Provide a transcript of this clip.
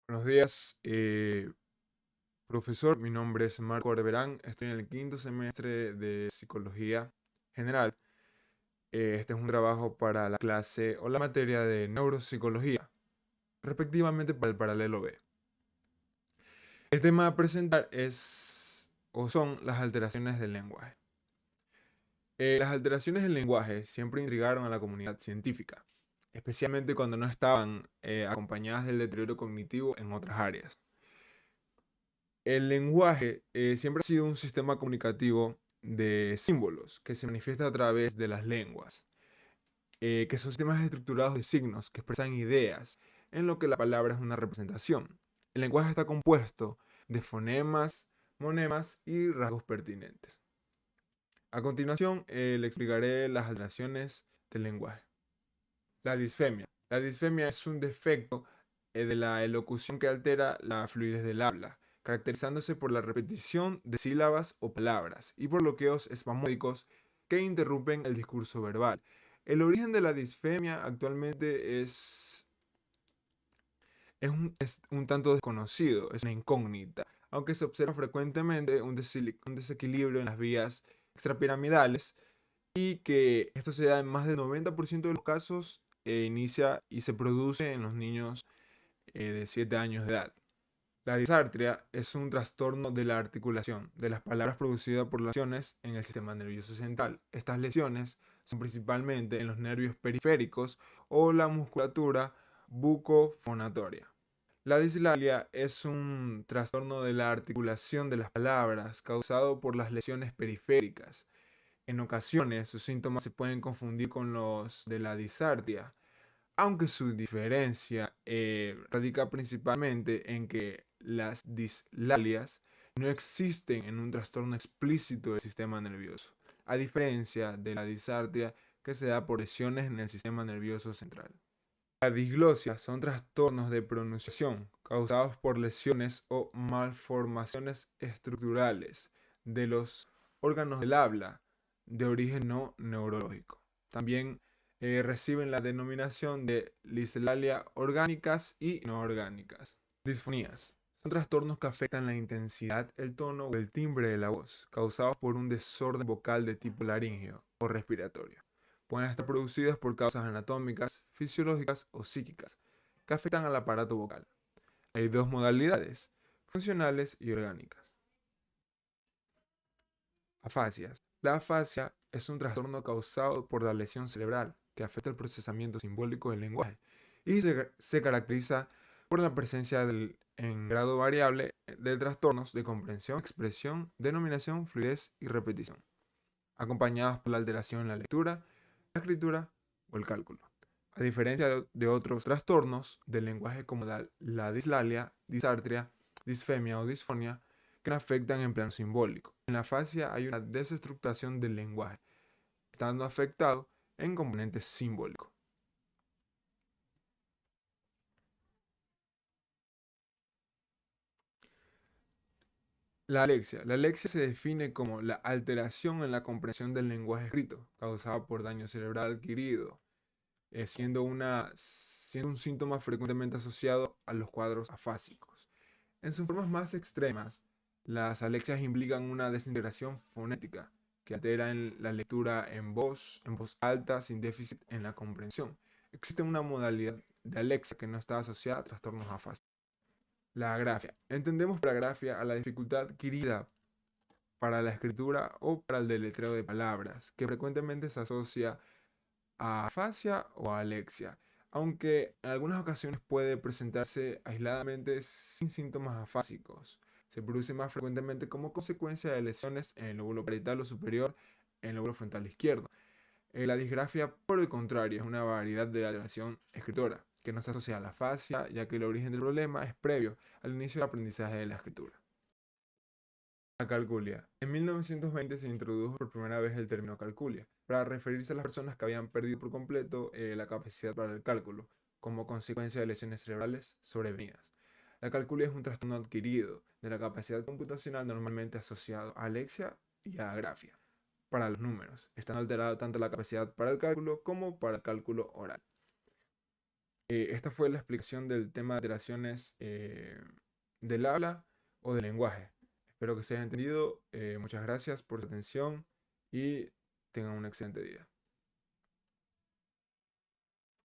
Buenos días, profesor. Mi nombre es Marco Orberán. Estoy en el quinto semestre de Psicología General. Este es un trabajo para la clase o la materia de Neuropsicología, respectivamente para el paralelo B. El tema a presentar es o son las alteraciones del lenguaje. Las alteraciones del lenguaje siempre intrigaron a la comunidad científica, especialmente cuando no estaban acompañadas del deterioro cognitivo en otras áreas. El lenguaje siempre ha sido un sistema comunicativo de símbolos que se manifiesta a través de las lenguas, que son sistemas estructurados de signos que expresan ideas, en lo que la palabra es una representación. El lenguaje está compuesto de fonemas, monemas y rasgos pertinentes. A continuación, le explicaré las alteraciones del lenguaje. La disfemia. La disfemia es un defecto de la elocución que altera la fluidez del habla, caracterizándose por la repetición de sílabas o palabras y por bloqueos espasmódicos que interrumpen el discurso verbal. El origen de la disfemia actualmente es un tanto desconocido, es una incógnita, aunque se observa frecuentemente un desequilibrio en las vías extrapiramidales y que esto se da en más del 90% de los casos, inicia y se produce en los niños de 7 años de edad. La disartria es un trastorno de la articulación de las palabras producida por lesiones en el sistema nervioso central. Estas lesiones son principalmente en los nervios periféricos o la musculatura bucofonatoria. La dislalia es un trastorno de la articulación de las palabras causado por las lesiones periféricas. En ocasiones, sus síntomas se pueden confundir con los de la disartria, aunque su diferencia radica principalmente en que las dislalias no existen en un trastorno explícito del sistema nervioso, a diferencia de la disartria que se da por lesiones en el sistema nervioso central. La disglosia son trastornos de pronunciación causados por lesiones o malformaciones estructurales de los órganos del habla de origen no neurológico. También reciben la denominación de dislalia orgánicas y no orgánicas. Disfonías. Son trastornos que afectan la intensidad, el tono o el timbre de la voz, causados por un desorden vocal de tipo laríngeo o respiratorio. Pueden estar producidas por causas anatómicas, fisiológicas o psíquicas, que afectan al aparato vocal. Hay dos modalidades, funcionales y orgánicas. Afasias. La afasia es un trastorno causado por la lesión cerebral que afecta el procesamiento simbólico del lenguaje y se caracteriza por la presencia en grado variable de trastornos de comprensión, expresión, denominación, fluidez y repetición, acompañados por la alteración en la lectura, la escritura o el cálculo. A diferencia de otros trastornos del lenguaje como la dislalia, disartria, disfemia o disfonia, que no afectan en plano simbólico. En la afasia hay una desestructuración del lenguaje, estando afectado en componentes simbólicos. La alexia. La alexia se define como la alteración en la comprensión del lenguaje escrito, causada por daño cerebral adquirido, siendo un síntoma frecuentemente asociado a los cuadros afásicos. En sus formas más extremas, las alexias implican una desintegración fonética que altera en la lectura en voz alta, sin déficit en la comprensión. Existe una modalidad de alexia que no está asociada a trastornos afásicos. La agrafia. Entendemos por agrafia a la dificultad adquirida para la escritura o para el deletreo de palabras, que frecuentemente se asocia a afasia o a alexia, aunque en algunas ocasiones puede presentarse aisladamente sin síntomas afásicos. Se produce más frecuentemente como consecuencia de lesiones en el lóbulo parietal o superior, en el lóbulo frontal izquierdo. La disgrafia, por el contrario, es una variedad de la alteración escritora, que no se asocia a la afasia, ya que el origen del problema es previo al inicio del aprendizaje de la escritura. La calculia. En 1920 se introdujo por primera vez el término calculia, para referirse a las personas que habían perdido por completo la capacidad para el cálculo, como consecuencia de lesiones cerebrales sobrevenidas. La calculia es un trastorno adquirido de la capacidad computacional normalmente asociado a alexia y a agrafia. Para los números, están alteradas tanto la capacidad para el cálculo como para el cálculo oral. Esta fue la explicación del tema de alteraciones del habla o del lenguaje. Espero que se haya entendido. Muchas gracias por su atención y tengan un excelente día.